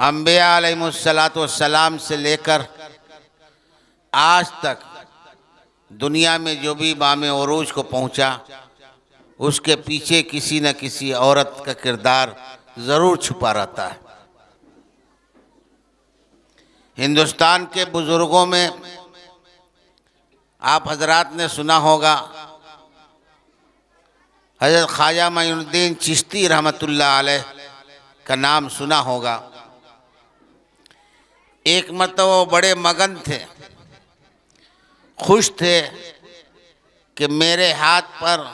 अंबिया अलैहिमुस्सलातु वस्सलाम से लेकर आज तक दुनिया में जो भी बामे उरूज को पहुंचा, उसके पीछे किसी न किसी औरत का किरदार ज़रूर छुपा रहता है। हिंदुस्तान के बुज़ुर्गों में आप हजरात ने सुना होगा, हज़रत ख्वाजा मोइनुद्दीन चिश्ती रहमतुल्लाह अलैह का नाम सुना होगा। एक मरतबा वो बड़े मगन थे, खुश थे कि मेरे हाथ पर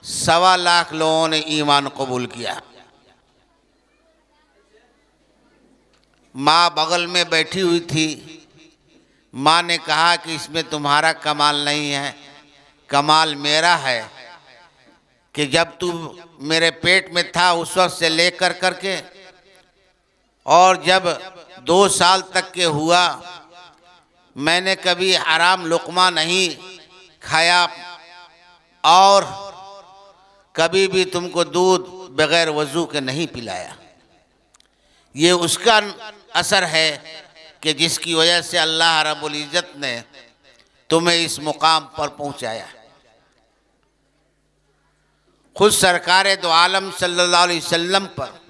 1.25 लाख लोगों ने ईमान कबूल किया। माँ बगल में बैठी हुई थी। माँ ने कहा कि इसमें तुम्हारा कमाल नहीं है, कमाल मेरा है कि जब तू मेरे पेट में था उस वक्त से लेकर करके और जब 2 साल तक के हुआ, मैंने कभी हराम लुक़मा नहीं खाया और कभी भी तुमको दूध बग़ैर वज़ू के नहीं पिलाया। ये उसका असर है कि जिसकी वजह से अल्लाह रब्बुल इज़्ज़त ने तुम्हें इस मुकाम पर पहुंचाया। खुद सरकार दो आलम सल्लल्लाहु अलैहि वसल्लम पर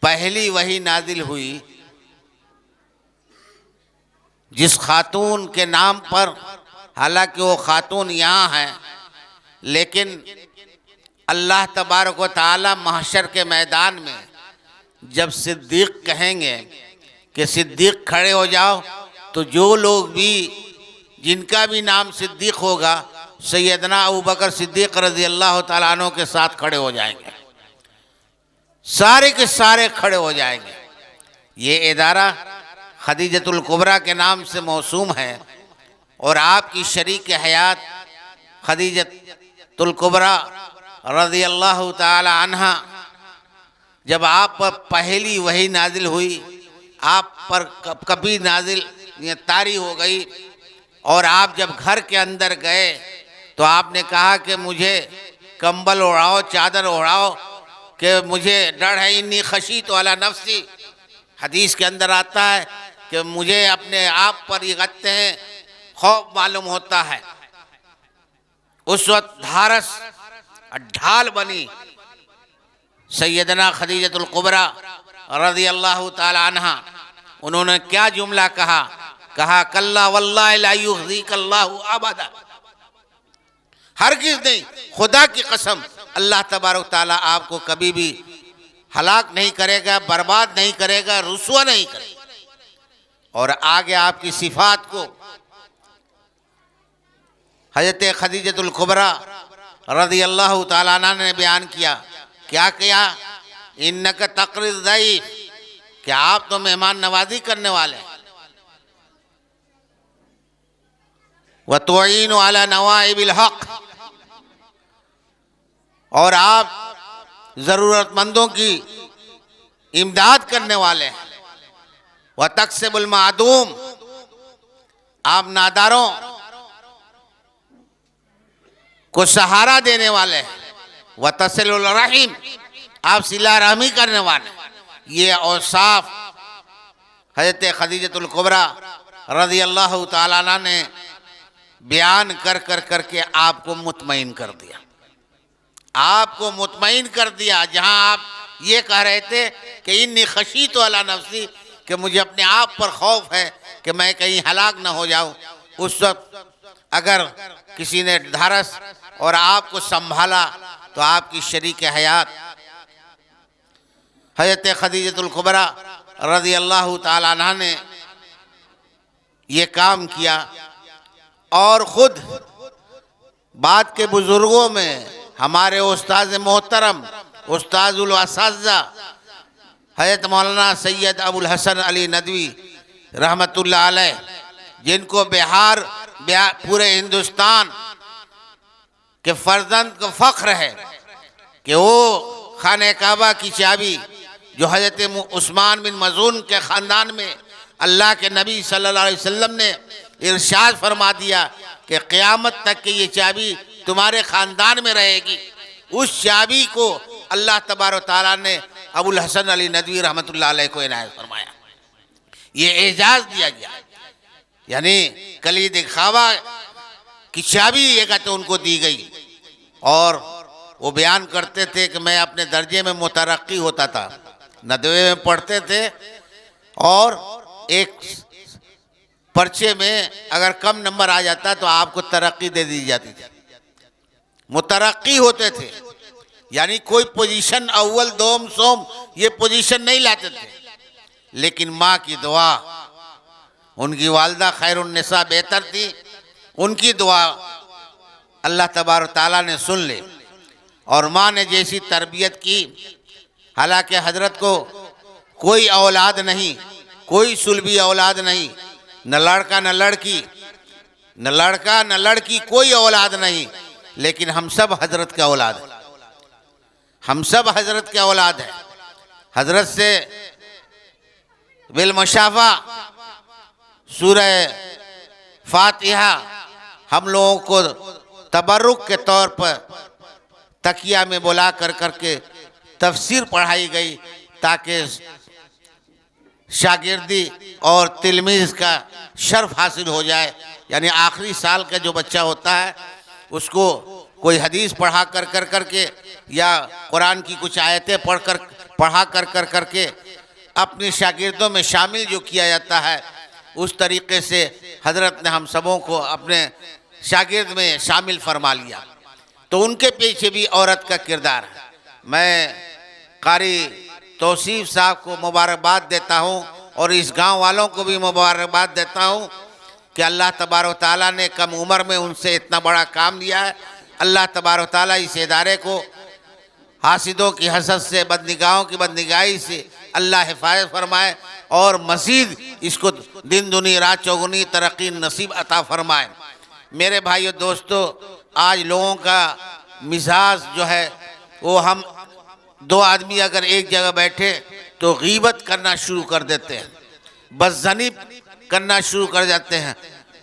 पहली वही नाजिल हुई जिस खातून के नाम पर, हालांकि वो खातून यहाँ है, लेकिन अल्लाह तबारक व तआला महशर के मैदान में जब सिद्दीक कहेंगे कि सिद्दीक खड़े हो जाओ, तो जो लोग भी जिनका भी नाम सिद्दीक होगा, सैयदना अबू बकर सिद्दीक रज़ी अल्लाह तआला अन्हु के साथ खड़े हो जाएंगे, सारे के सारे खड़े हो जाएंगे। ये इदारा खदीजतुल कुबरा के नाम से मौसूम है और आपकी शरीक हयात खदीजतुल कुबरा रज़ी अल्लाह तआला अन्हा, जब आप पर पहली वही नाजिल हुई, आप पर कभी नाजिल तारी हो गई और आप जब घर के अंदर गए तो आपने कहा कि मुझे कंबल ओढ़ाओ, चादर ओढ़ाओ कि मुझे डर है। इन्नी खशीत वाला नफ्सी, हदीस के अंदर आता है कि मुझे अपने आप पर ये कहते हैं खौफ मालूम होता है। उस वक्त धारस ढाल बनी सैयदना खदीजतुल कुबरा रज़ी अल्लाह तआला अन्हा। उन्होंने क्या जुमला कहा? कल्ला वल्लाहि ला युख़ज़ीकल्लाहु अबदा, हरगिज़ नहीं, खुदा की कसम अल्लाह तबारक तआला आपको कभी भी हलाक नहीं करेगा, बर्बाद नहीं करेगा, रुसवा नहीं करेगा। और आगे आपकी सिफात को हज़रत खदीजतुल कुबरा रज़ी अल्लाह तआला अन्हा ने बयान किया। क्या किया? इन्नका तक़रिज़ ज़ईफ़, क्या आप तो मेहमान नवाजी करने वाले हैं। व तुईनु अला नवाइबिल हक़, और आप ज़रूरतमंदों की इमदाद करने वाले हैं। व तक्सिबुल मादूम, आप नादारों को सहारा देने वाले हैं। व तसिलुल रहीम, आप सिला रहमी करने वाले। ये औसाफ हज़रत खदीजतुल कुबरा रज़ी अल्लाह तआला अन्हा ने बयान कर करके आपको मुतमईन कर दिया, आपको मुतमईन कर दिया। जहां आप ये कह रहे थे कि इन्नी खशीत वाला नफ्सी, कि मुझे अपने आप पर खौफ है कि मैं कहीं हलाक न हो जाऊं, उस वक्त अगर किसी ने धारस और आपको संभाला तो आपकी शरीक हयात हज़रत खदीजतुल कुबरा रज़ी अल्लाह तआला अन्हा ने ये काम किया। और ख़ुद बाद के बुज़ुर्गों में हमारे उस्ताद मोहतरम, उस्ताजुल असातिज़ा हज़रत मौलाना सैयद अबुल हसन अली नदवी रहमतुल्लाह अलैह, जिनको बिहार पूरे हिंदुस्तान के फ़र्जंद को फ़ख्र है कि वो खाने काबा की चाबी जो हज़रत उस्मान बिन मज़ून के ख़ानदान में अल्लाह के नबी सल्लल्लाहु अलैहि वसल्लम ने इरशाद फरमा दिया कि क़यामत तक की ये चाबी तुम्हारे ख़ानदान में रहेगी। उस चाबी को अल्लाह तबारक तआला ने अबुल हसन अली नदवी रहमतुल्लाह अलैह को इनायत फरमाया। ये एजाज दिया गया, यानी कलीद ख्वाबा की चाबी ये कहते उनको दी गई। और वो बयान करते थे कि मैं अपने दर्जे में मुतरक्की होता था, नदवे में पढ़ते थे और एक पर्चे में अगर कम नंबर आ जाता तो आपको तरक्की दे दी जाती थी। मुतरक्की होते थे, यानी कोई पोजीशन अव्वल दोम सोम ये पोजीशन नहीं लाते थे, लेकिन माँ की दुआ, उनकी वालदा खैरुन्निसा बेहतर थी, उनकी दुआ अल्लाह तबारक ताला ने सुन ले और माँ ने जैसी तरबियत की। हालांकि हजरत को कोई औलाद नहीं, कोई सुलभी औलाद नहीं, न लड़का न लड़की, न लड़का न लड़की, कोई औलाद नहीं, लेकिन हम सब हजरत के औलाद हैं, हम सब हजरत के औलाद हैं। हजरत से बिलमुशाफा सूरह फातिहा हम लोगों को तबरुक के तौर पर तकिया में बुला कर करके तफसीर पढ़ाई गई, ताकि शागिर्दी और तिलमीज़ का शर्फ हासिल हो जाए। यानी आखिरी साल का जो बच्चा होता है उसको कोई हदीस पढ़ा कर कर करके या कुरान की कुछ आयतें पढ़ा कर कर करके अपने शागिर्दों में शामिल जो किया जाता है, उस तरीक़े से हजरत ने हम सबों को अपने शागिर्द में शामिल फरमा लिया। तो उनके पीछे भी औरत का किरदार है। मैं कारी तौसीफ साहब को मुबारकबाद देता हूँ और इस गांव वालों को भी मुबारकबाद देता हूँ कि अल्लाह तबारक ताला ने कम उम्र में उनसे इतना बड़ा काम लिया है। अल्लाह तबारक ताला इस इदारे को हासिदों की हसद से, बदनिगाहों की बदनिगाही से अल्लाह हिफाजत फरमाए और मज़ीद इसको दिन दुनी रात चौगुनी तरक्की नसीब अता फरमाए। मेरे भाइयों दोस्तों, आज लोगों का मिजाज जो है वो, हम दो आदमी अगर एक जगह बैठे तो गीबत करना शुरू कर देते हैं, बदज़नी करना शुरू कर जाते हैं,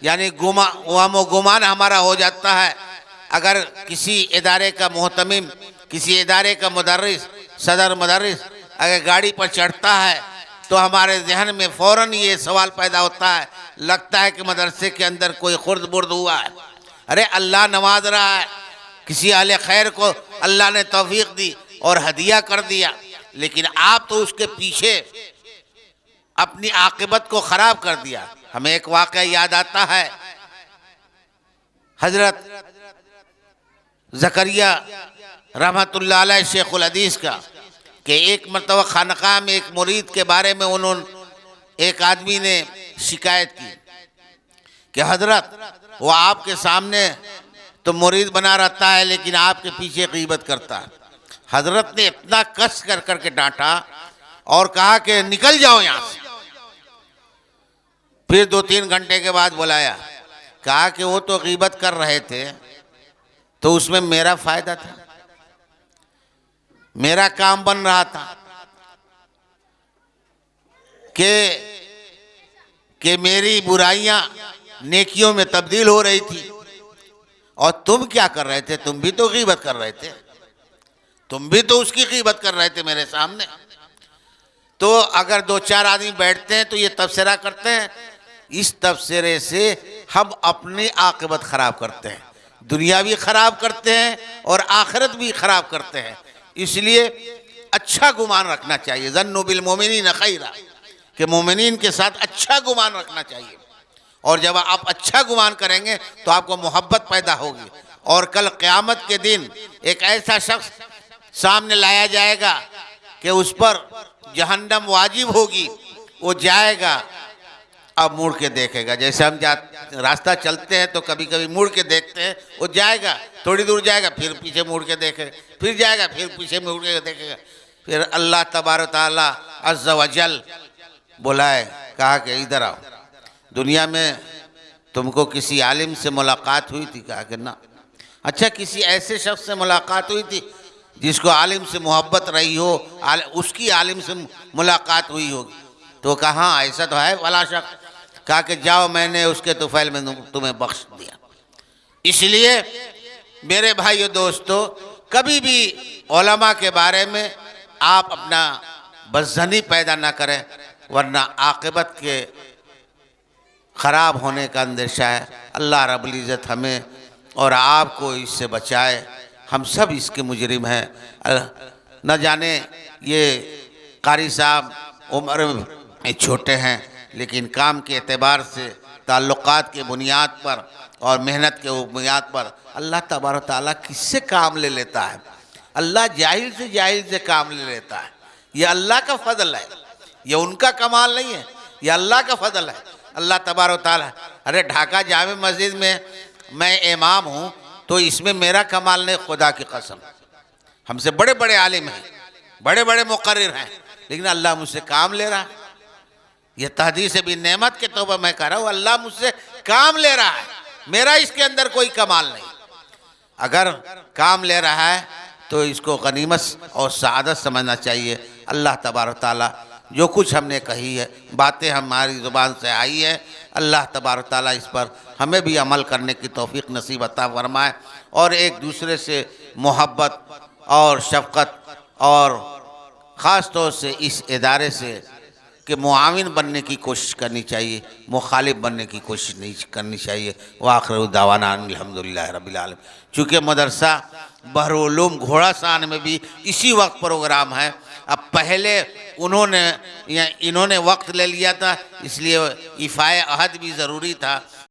यानी गुमान हमारा हो जाता है। अगर किसी इदारे का मोहतमिम, किसी इदारे का मुदर्रिस, सदर मुदर्रिस अगर गाड़ी पर चढ़ता है तो हमारे जहन में फ़ौरन ये सवाल पैदा होता है, लगता है कि मदरसे के अंदर कोई खुर्द बुर्द हुआ है। अरे अल्लाह नवाज रहा है, किसी आले खैर को अल्लाह ने तौफीक दी और हदिया कर दिया, लेकिन आप तो उसके पीछे अपनी आक़िबत को ख़राब कर दिया। हमें एक वाक़या याद आता है हजरत ज़करिया रहमतुल्लाह अलैह शेखुल हदीस का, कि एक मरतबा खानक़ाह में एक मुरीद के बारे में उन्होंने एक आदमी ने शिकायत की कि हजरत वो आपके सामने तो मुरीद बना रहता है लेकिन आपके पीछे ग़ीबत करता है। हजरत ने इतना कस कर करके डांटा और कहा कि निकल जाओ यहाँ से। फिर 2-3 घंटे के बाद बुलाया, कहा कि वो तो ग़ीबत कर रहे थे तो उसमें मेरा फ़ायदा था, मेरा काम बन रहा था कि मेरी बुराइयां नेकियों में तब्दील हो रही थी, और तुम क्या कर रहे थे? तुम भी तो ग़ीबत कर रहे थे, तुम भी तो उसकी ग़ीबत कर रहे थे मेरे सामने। तो अगर 2-4 आदमी बैठते हैं तो ये तबसरा करते हैं, इस तबसरे से हम अपनी आक़िबत ख़राब करते हैं, दुनिया भी ख़राब करते हैं और आखिरत भी ख़राब करते हैं। इसलिए अच्छा गुमान रखना चाहिए, ज़न्नु बिल मोमिनीन खैरा, कि मोमिनीन के साथ अच्छा गुमान रखना चाहिए। और जब आप अच्छा गुमान करेंगे तो आपको मोहब्बत पैदा होगी। और कल क़यामत के दिन एक ऐसा शख्स सामने लाया जाएगा कि उस पर जहन्नम वाजिब होगी, वो जाएगा अब मुड़ के देखेगा। जैसे हम रास्ता चलते हैं तो कभी कभी मुड़ के देखते हैं, वो जाएगा थोड़ी दूर जाएगा फिर पीछे मुड़ के देखेगा, फिर जाएगा फिर पीछे मुड़ के देखेगा। फिर अल्लाह तबारक ताला अज़्ज़ा वजल बुलाए, कहा कि इधर आओ, दुनिया में तुमको किसी आलिम से मुलाकात हुई थी? कहा कि ना। अच्छा, किसी ऐसे शख्स से मुलाकात हुई थी जिसको आलिम से मोहब्बत रही हो, उसकी आलिम से मुलाकात हुई होगी? तो कहा ऐसा तो है वाला शख्स। कहा कि जाओ, मैंने उसके तुफैल में तुम्हें बख्श दिया। इसलिए मेरे भाइयों दोस्तों, कभी भी उलमा के बारे में आप अपना बदज़नी पैदा ना करें, वरना आक़िबत के ख़राब होने का अंदेशा है। अल्लाह रब्बुल इज़्ज़त हमें और आपको इससे बचाए। हम सब इसके मुजरिम हैं। न जाने ये कारी साहब उम्र में छोटे हैं, लेकिन काम के एतबार से, ताल्लुकात के बुनियाद पर और मेहनत के बुनियाद पर अल्लाह तबारक ताला किससे काम ले लेता है। अल्लाह जाहिल से काम ले लेता है। ये अल्लाह का फ़ज़ल है, ये उनका कमाल नहीं है, ये अल्लाह का फ़ज़ल है। अल्लाह तबारक ताला, अरे ढाका जामे मस्जिद में मैं इमाम हूँ तो इसमें मेरा कमाल नहीं, खुदा की कसम। हमसे बड़े बड़े आलिम हैं, बड़े बड़े मुक़र्रिर हैं, लेकिन अल्लाह मुझसे काम ले रहा है। यह तहदीस भी नेमत के तौबा मैं कर रहा हूँ, अल्लाह मुझसे काम ले रहा है, मेरा इसके अंदर कोई कमाल नहीं। अगर काम ले रहा है तो इसको गनीमत और सआदत समझना चाहिए। अल्लाह तबारक ताला जो कुछ हमने कही है, बातें हमारी ज़ुबान से आई है, अल्लाह तबारक ताला इस पर हमें भी अमल करने की तौफीक नसीब अता फरमाए और एक दूसरे से मोहब्बत और शफ़क़त और ख़ास तौर से इस इदारे से कि मुआविन बनने की कोशिश करनी चाहिए, मुखालिफ बनने की कोशिश नहीं करनी चाहिए। वाखिर दावाना अल्हम्दुलिल्लाह रब्बिल आलमीन। चूँकि मदरसा बहरुल-उलूम घोड़ासान में भी इसी वक्त प्रोग्राम है। अब पहले इन्होंने वक्त ले लिया था, इसलिए इफ़ाए अहद भी ज़रूरी था।